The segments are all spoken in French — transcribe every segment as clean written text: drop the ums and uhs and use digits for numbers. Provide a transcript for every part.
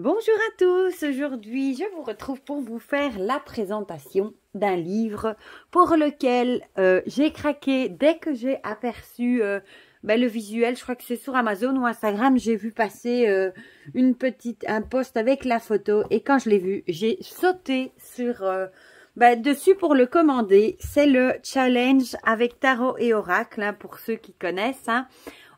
Bonjour à tous, aujourd'hui je vous retrouve pour vous faire la présentation d'un livre pour lequel j'ai craqué dès que j'ai aperçu le visuel. Je crois que c'est sur Amazon ou Instagram, j'ai vu passer un post avec la photo et quand je l'ai vu, j'ai sauté sur dessus pour le commander. C'est le challenge avec tarot et oracle, hein, pour ceux qui connaissent, hein.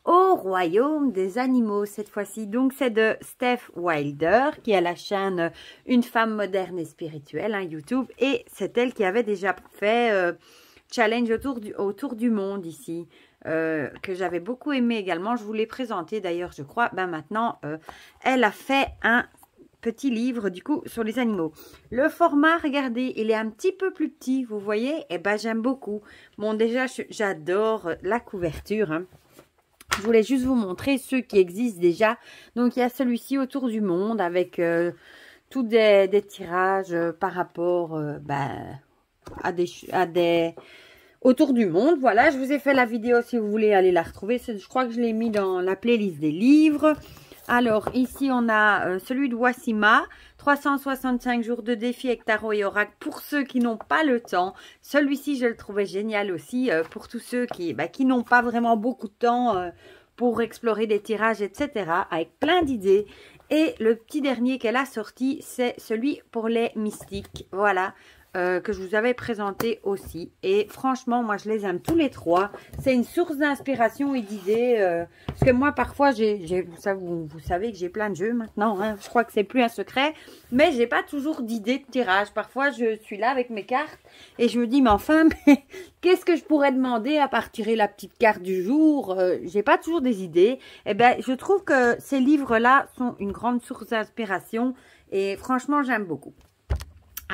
Au royaume des animaux cette fois-ci. Donc c'est de Steph Wilder qui a la chaîne Une femme moderne et spirituelle, hein, YouTube, et c'est elle qui avait déjà fait challenge autour du monde ici, que j'avais beaucoup aimé également. Je vous l'ai présenté d'ailleurs, je crois. Maintenant elle a fait un petit livre du coup sur les animaux. Le format, regardez, il est un petit peu plus petit, vous voyez. Et j'aime beaucoup. Bon, déjà j'adore la couverture, hein. Je voulais juste vous montrer ceux qui existent déjà. Donc, il y a celui-ci autour du monde avec tous des tirages par rapport à des autour du monde. Voilà, je vous ai fait la vidéo si vous voulez aller la retrouver. Je crois que je l'ai mis dans la playlist des livres. Alors, ici, on a celui de Wassima. 365 jours de défi avec tarot et oracle pour ceux qui n'ont pas le temps. Celui-ci, je le trouvais génial aussi pour tous ceux qui n'ont pas vraiment beaucoup de temps pour explorer des tirages, etc. Avec plein d'idées. Et le petit dernier qu'elle a sorti, c'est celui pour les mystiques. Voilà. Que je vous avais présenté aussi. Et franchement, moi, je les aime tous les trois. C'est une source d'inspiration et d'idées. Parce que moi, parfois, vous savez que j'ai plein de jeux maintenant. Hein, je crois que c'est plus un secret. Mais j'ai pas toujours d'idées de tirage. Parfois, je suis là avec mes cartes. Et je me dis, mais enfin, qu'est-ce que je pourrais demander à part tirer la petite carte du jour? J'ai pas toujours des idées. Et je trouve que ces livres-là sont une grande source d'inspiration. Et franchement, j'aime beaucoup.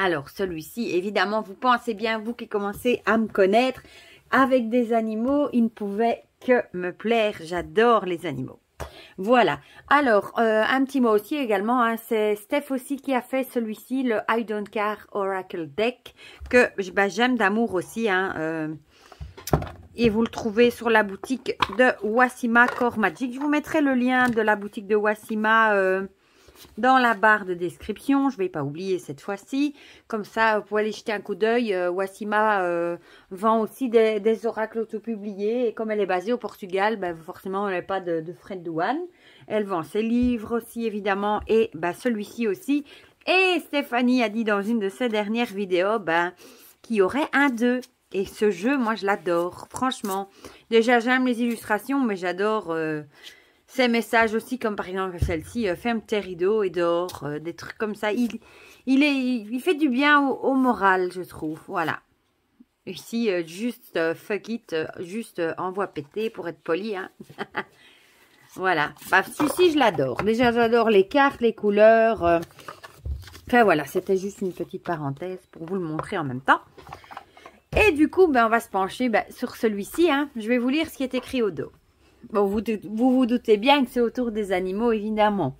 Alors, celui-ci, évidemment, vous pensez bien, vous qui commencez à me connaître, avec des animaux, il ne pouvait que me plaire. J'adore les animaux. Voilà. Alors, un petit mot aussi également, hein, c'est Steph aussi qui a fait celui-ci, le I Don't Care Oracle Deck, que j'aime d'amour aussi, hein, et vous le trouvez sur la boutique de Wassima Core Magic. Je vous mettrai le lien de la boutique de Wassima dans la barre de description. Je ne vais pas oublier cette fois-ci. Comme ça, vous pouvez aller jeter un coup d'œil. Wassima vend aussi des oracles autopubliés. Et comme elle est basée au Portugal, forcément, elle n'a pas de frais de douane. Elle vend ses livres aussi, évidemment. Et celui-ci aussi. Et Stéphanie a dit dans une de ses dernières vidéos qu'il y aurait un 2. Et ce jeu, moi, je l'adore. Franchement. Déjà, j'aime les illustrations, mais j'adore ces messages aussi, comme par exemple celle-ci, ferme tes rideaux et dehors, des trucs comme ça. Il fait du bien au moral, je trouve. Voilà. Ici, juste fuck it, juste envoie péter pour être poli. Hein. Voilà. Si, je l'adore. Déjà, j'adore les cartes, les couleurs. Enfin, voilà, c'était juste une petite parenthèse pour vous le montrer en même temps. Et du coup, on va se pencher sur celui-ci. Hein. Je vais vous lire ce qui est écrit au dos. Bon, vous vous doutez bien que c'est autour des animaux, évidemment.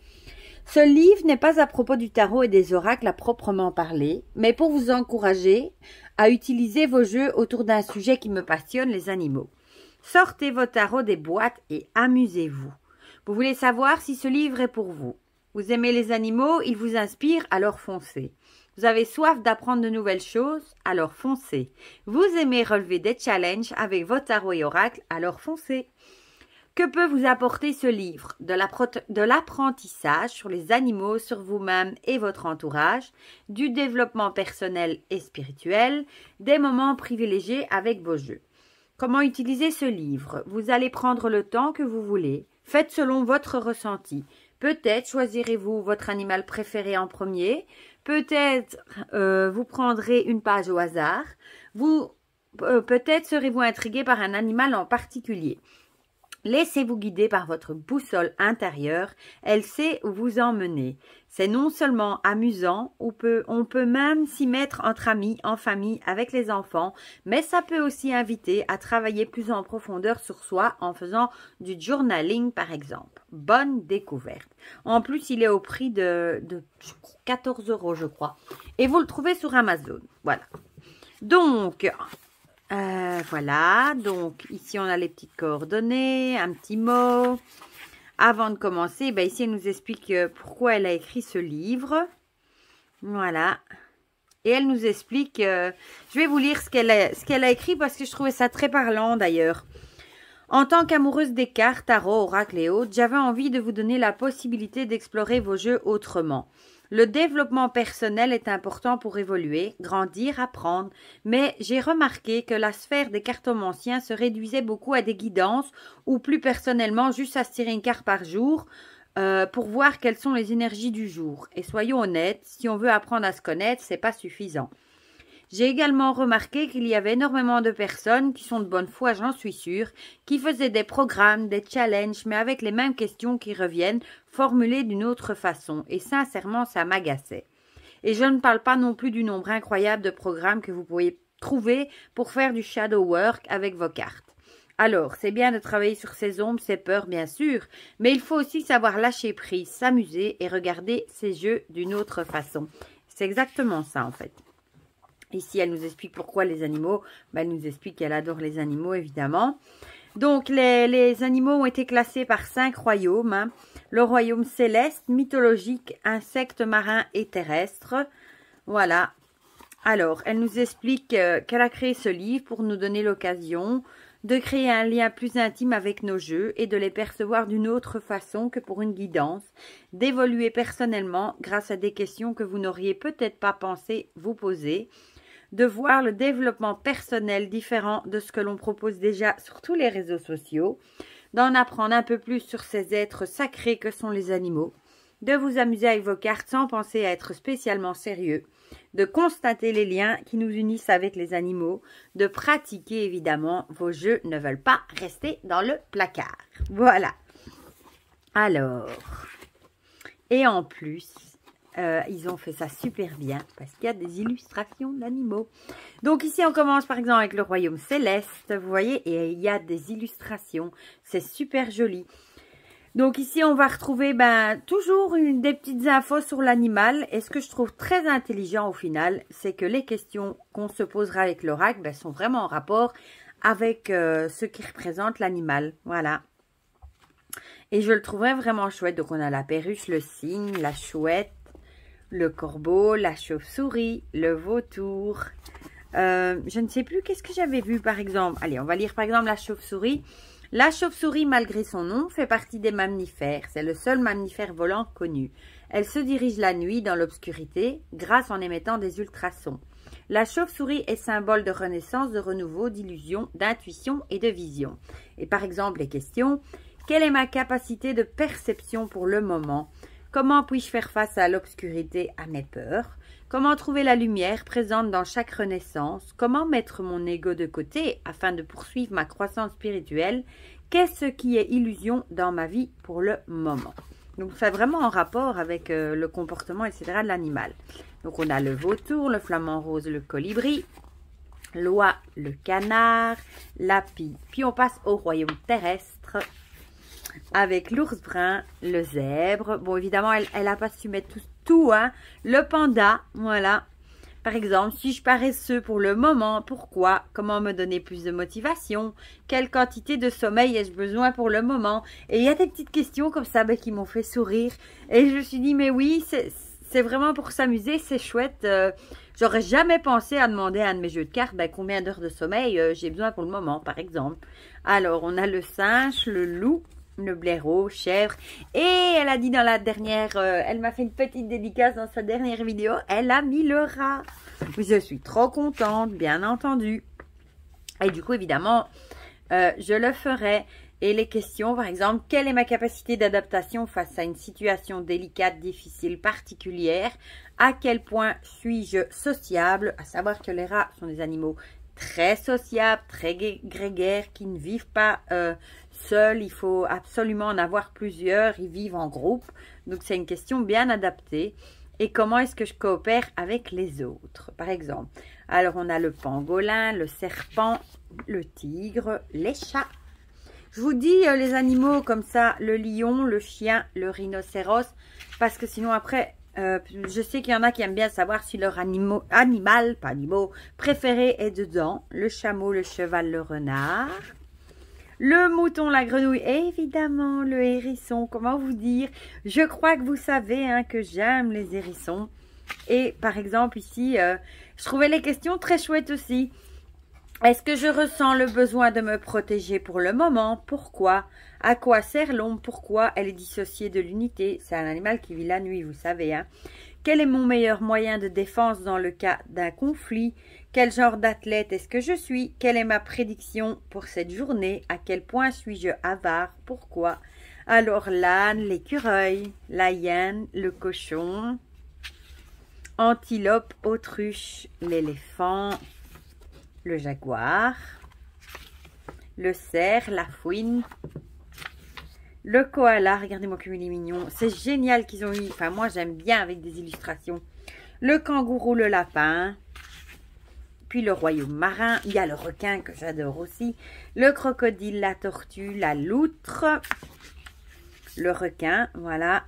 Ce livre n'est pas à propos du tarot et des oracles à proprement parler, mais pour vous encourager à utiliser vos jeux autour d'un sujet qui me passionne, les animaux. Sortez vos tarots des boîtes et amusez-vous. Vous voulez savoir si ce livre est pour vous. Vous aimez les animaux, il vous inspire, alors foncez. Vous avez soif d'apprendre de nouvelles choses, alors foncez. Vous aimez relever des challenges avec vos tarots et oracles, alors foncez. Que peut vous apporter ce livre? De l'apprentissage sur les animaux, sur vous-même et votre entourage, du développement personnel et spirituel, des moments privilégiés avec vos jeux. Comment utiliser ce livre? Vous allez prendre le temps que vous voulez. Faites selon votre ressenti. Peut-être choisirez-vous votre animal préféré en premier. Peut-être vous prendrez une page au hasard. Peut-être serez-vous intrigué par un animal en particulier. Laissez-vous guider par votre boussole intérieure, elle sait où vous emmener. C'est non seulement amusant, on peut même s'y mettre entre amis, en famille, avec les enfants, mais ça peut aussi inviter à travailler plus en profondeur sur soi en faisant du journaling par exemple. Bonne découverte. En plus, il est au prix de 14 €, je crois. Et vous le trouvez sur Amazon. Voilà. Donc, voilà, donc ici on a les petites coordonnées, un petit mot. avant de commencer, ben ici, elle nous explique pourquoi elle a écrit ce livre. Voilà. Et elle nous explique, je vais vous lire ce qu'elle a écrit parce que je trouvais ça très parlant d'ailleurs. En tant qu'amoureuse des cartes, tarot, oracle et autres, j'avais envie de vous donner la possibilité d'explorer vos jeux autrement. Le développement personnel est important pour évoluer, grandir, apprendre, mais j'ai remarqué que la sphère des cartomanciens se réduisait beaucoup à des guidances ou plus personnellement juste à se tirer une carte par jour pour voir quelles sont les énergies du jour. Et soyons honnêtes, si on veut apprendre à se connaître, c'est pas suffisant. J'ai également remarqué qu'il y avait énormément de personnes qui sont de bonne foi, j'en suis sûre, qui faisaient des programmes, des challenges, mais avec les mêmes questions qui reviennent, formulées d'une autre façon. Et sincèrement, ça m'agaçait. Et je ne parle pas non plus du nombre incroyable de programmes que vous pouvez trouver pour faire du shadow work avec vos cartes. Alors, c'est bien de travailler sur ses ombres, ses peurs, bien sûr, mais il faut aussi savoir lâcher prise, s'amuser et regarder ces jeux d'une autre façon. C'est exactement ça, en fait. Ici, elle nous explique pourquoi les animaux. Ben, elle nous explique qu'elle adore les animaux, évidemment. Donc, les animaux ont été classés par 5 royaumes. Hein. Le royaume céleste, mythologique, insectes marins et terrestres. Voilà. Alors, elle nous explique qu'elle a créé ce livre pour nous donner l'occasion de créer un lien plus intime avec nos jeux et de les percevoir d'une autre façon que pour une guidance, d'évoluer personnellement grâce à des questions que vous n'auriez peut-être pas pensé vous poser, de voir le développement personnel différent de ce que l'on propose déjà sur tous les réseaux sociaux, d'en apprendre un peu plus sur ces êtres sacrés que sont les animaux, de vous amuser avec vos cartes sans penser à être spécialement sérieux, de constater les liens qui nous unissent avec les animaux, de pratiquer évidemment, vos jeux ne veulent pas rester dans le placard. Voilà. Alors, et en plus, ils ont fait ça super bien parce qu'il y a des illustrations d'animaux. Donc ici, on commence par exemple avec le royaume céleste, vous voyez, et il y a des illustrations. C'est super joli. Donc ici, on va retrouver toujours des petites infos sur l'animal. Et ce que je trouve très intelligent au final, c'est que les questions qu'on se posera avec l'oracle sont vraiment en rapport avec ce qui représente l'animal. Voilà. Et je le trouverais vraiment chouette. Donc on a la perruche, le cygne, la chouette, le corbeau, la chauve-souris, le vautour. Je ne sais plus qu'est-ce que j'avais vu par exemple. Allez, on va lire par exemple la chauve-souris. La chauve-souris, malgré son nom, fait partie des mammifères. C'est le seul mammifère volant connu. Elle se dirige la nuit dans l'obscurité grâce en émettant des ultrasons. La chauve-souris est symbole de renaissance, de renouveau, d'illusion, d'intuition et de vision. Et par exemple, les questions. Quelle est ma capacité de perception pour le moment? Comment puis-je faire face à l'obscurité, à mes peurs? Comment trouver la lumière présente dans chaque renaissance? Comment mettre mon ego de côté afin de poursuivre ma croissance spirituelle? Qu'est-ce qui est illusion dans ma vie pour le moment? Donc, c'est vraiment en rapport avec le comportement, etc. de l'animal. Donc, on a le vautour, le flamant rose, le colibri, l'oie, le canard, la pie. Puis, on passe au royaume terrestre avec l'ours brun, le zèbre. Bon, évidemment, elle n'a pas su mettre tout, hein. Le panda, voilà. Par exemple, suis-je paresseux pour le moment? Pourquoi? Comment me donner plus de motivation? Quelle quantité de sommeil ai-je besoin pour le moment? Et il y a des petites questions comme ça qui m'ont fait sourire. Et je me suis dit, mais oui, c'est vraiment pour s'amuser, c'est chouette. J'aurais jamais pensé à demander à un de mes jeux de cartes combien d'heures de sommeil j'ai besoin pour le moment, par exemple. Alors, on a le singe, le loup, le blaireau, chèvre. Et elle a dit dans la dernière, elle m'a fait une petite dédicace dans sa dernière vidéo, elle a mis le rat. Je suis trop contente, bien entendu. Et du coup, évidemment, je le ferai. Et les questions, par exemple, quelle est ma capacité d'adaptation face à une situation délicate, difficile, particulière? À quel point suis-je sociable? À savoir que les rats sont des animaux très sociables, très grégaires, qui ne vivent pas seuls. Il faut absolument en avoir plusieurs. Ils vivent en groupe. Donc, c'est une question bien adaptée. Et comment est-ce que je coopère avec les autres, par exemple? Alors, on a le pangolin, le serpent, le tigre, les chats. Je vous dis les animaux comme ça, le lion, le chien, le rhinocéros, parce que sinon après, je sais qu'il y en a qui aiment bien savoir si leur animal préféré est dedans. Le chameau, le cheval, le renard. le mouton, la grenouille, et évidemment le hérisson. Comment vous dire? Je crois que vous savez hein, que j'aime les hérissons. Et par exemple ici, je trouvais les questions très chouettes aussi. Est-ce que je ressens le besoin de me protéger pour le moment? Pourquoi? À quoi sert l'ombre? Pourquoi? Elle est dissociée de l'unité. C'est un animal qui vit la nuit, vous savez. Hein. Quel est mon meilleur moyen de défense dans le cas d'un conflit? Quel genre d'athlète est-ce que je suis? Quelle est ma prédiction pour cette journée? À quel point suis-je avare? Pourquoi? Alors l'âne, l'écureuil, la hyène, le cochon, antilope, autruche, l'éléphant, le jaguar, le cerf, la fouine, le koala. Regardez-moi comme il est mignon. C'est génial qu'ils ont eu. Enfin, moi, j'aime bien avec des illustrations. Le kangourou, le lapin. Puis le royaume marin. Il y a le requin que j'adore aussi. Le crocodile, la tortue, la loutre. Le requin, voilà.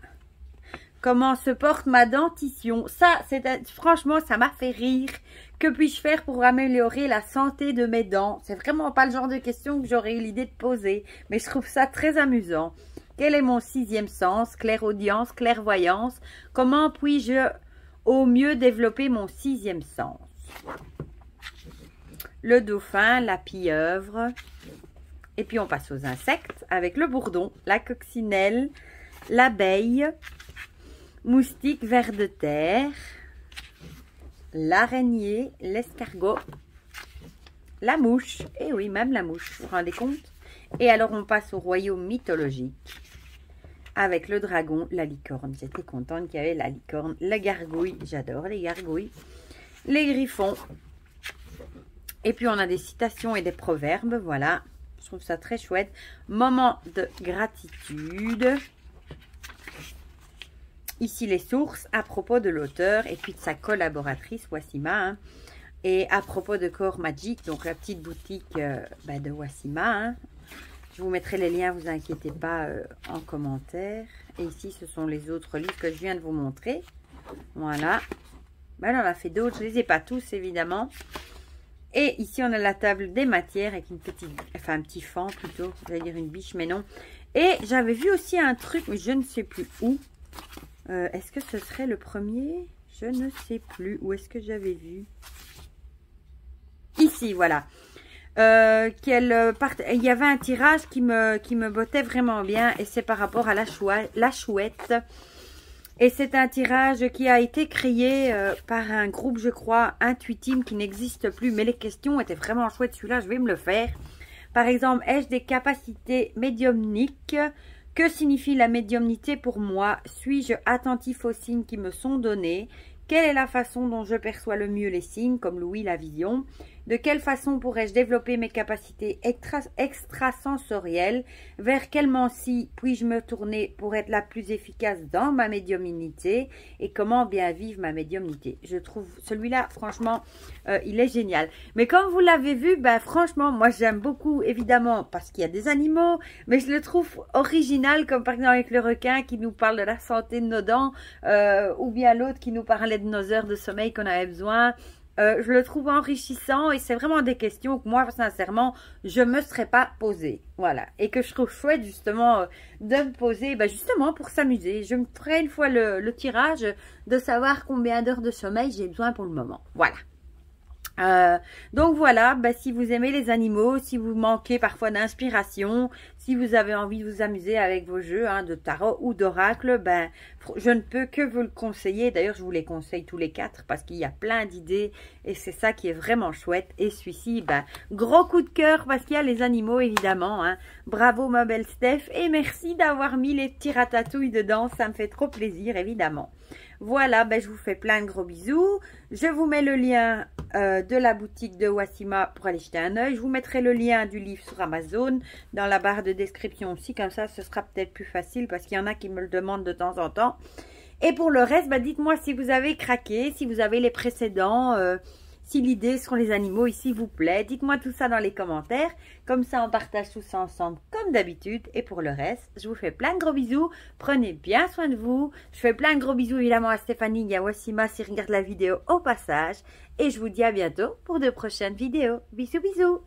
Comment se porte ma dentition? Ça, franchement, ça m'a fait rire. Que puis-je faire pour améliorer la santé de mes dents? C'est vraiment pas le genre de question que j'aurais eu l'idée de poser. Mais je trouve ça très amusant. Quel est mon 6e sens? Clairaudience, clairvoyance. Comment puis-je au mieux développer mon 6e sens? Le dauphin, la pieuvre. Et puis on passe aux insectes avec le bourdon, la coccinelle, l'abeille, moustique, ver de terre, l'araignée, l'escargot, la mouche. Et oui, même la mouche, vous vous rendez compte? Et alors on passe au royaume mythologique avec le dragon, la licorne. J'étais contente qu'il y avait la licorne, la gargouille. J'adore les gargouilles. Les griffons. Et puis on a des citations et des proverbes, voilà. Je trouve ça très chouette. Moment de gratitude. Ici les sources à propos de l'auteur et puis de sa collaboratrice Wassima. Hein. Et à propos de Core Magic, donc la petite boutique de Wassima. Hein. Je vous mettrai les liens, vous inquiétez pas, en commentaire. Et ici ce sont les autres livres que je viens de vous montrer. Voilà. Ben, elle en a fait d'autres, je ne les ai pas tous évidemment. Et ici, on a la table des matières avec une petite, enfin un petit fan plutôt, j'allais dire une biche, mais non. Et j'avais vu aussi un truc, mais je ne sais plus où. Est-ce que ce serait le premier? Je ne sais plus. Où est-ce que j'avais vu? Ici, voilà. Il y avait un tirage qui me bottait vraiment bien et c'est par rapport à la chouette. Et c'est un tirage qui a été créé par un groupe, je crois, Intuitime qui n'existe plus. Mais les questions étaient vraiment chouettes. Celui-là, je vais me le faire. Par exemple, ai-je des capacités médiumniques? Que signifie la médiumnité pour moi? Suis-je attentif aux signes qui me sont donnés? Quelle est la façon dont je perçois le mieux les signes, comme Louis la vision? De quelle façon pourrais-je développer mes capacités extrasensorielles? Vers quel manci puis-je me tourner pour être la plus efficace dans ma médiumnité? Et comment bien vivre ma médiumnité? Je trouve celui-là, franchement, il est génial. Mais comme vous l'avez vu, ben, franchement, moi j'aime beaucoup, évidemment, parce qu'il y a des animaux, mais je le trouve original, comme par exemple avec le requin qui nous parle de la santé de nos dents, ou bien l'autre qui nous parlait de nos heures de sommeil qu'on avait besoin. Je le trouve enrichissant et c'est vraiment des questions que moi, sincèrement, je ne me serais pas posée. Voilà. Et que je trouve chouette, justement, de me poser, ben, justement, pour s'amuser. Je me ferai une fois le tirage de savoir combien d'heures de sommeil j'ai besoin pour le moment. Voilà. Donc voilà, bah, si vous aimez les animaux, si vous manquez parfois d'inspiration, si vous avez envie de vous amuser avec vos jeux hein, de tarot ou d'oracle, ben, je ne peux que vous le conseiller. D'ailleurs, je vous les conseille tous les 4 parce qu'il y a plein d'idées et c'est ça qui est vraiment chouette. Et celui-ci, ben, gros coup de cœur parce qu'il y a les animaux évidemment. Hein. Bravo ma belle Steph et merci d'avoir mis les petits ratatouilles dedans, ça me fait trop plaisir évidemment. Voilà, ben, je vous fais plein de gros bisous. Je vous mets le lien de la boutique de Wassima pour aller jeter un œil. Je vous mettrai le lien du livre sur Amazon dans la barre de description aussi. Comme ça, ce sera peut-être plus facile parce qu'il y en a qui me le demandent de temps en temps. Et pour le reste, ben, dites-moi si vous avez craqué, si vous avez les précédents, si l'idée sur les animaux ici vous plaît. Dites-moi tout ça dans les commentaires. Comme ça, on partage tout ça ensemble comme d'habitude. Et pour le reste, je vous fais plein de gros bisous. Prenez bien soin de vous. Je fais plein de gros bisous évidemment à Stéphanie et à Wassima s'ils regardent la vidéo au passage. Et je vous dis à bientôt pour de prochaines vidéos. Bisous, bisous.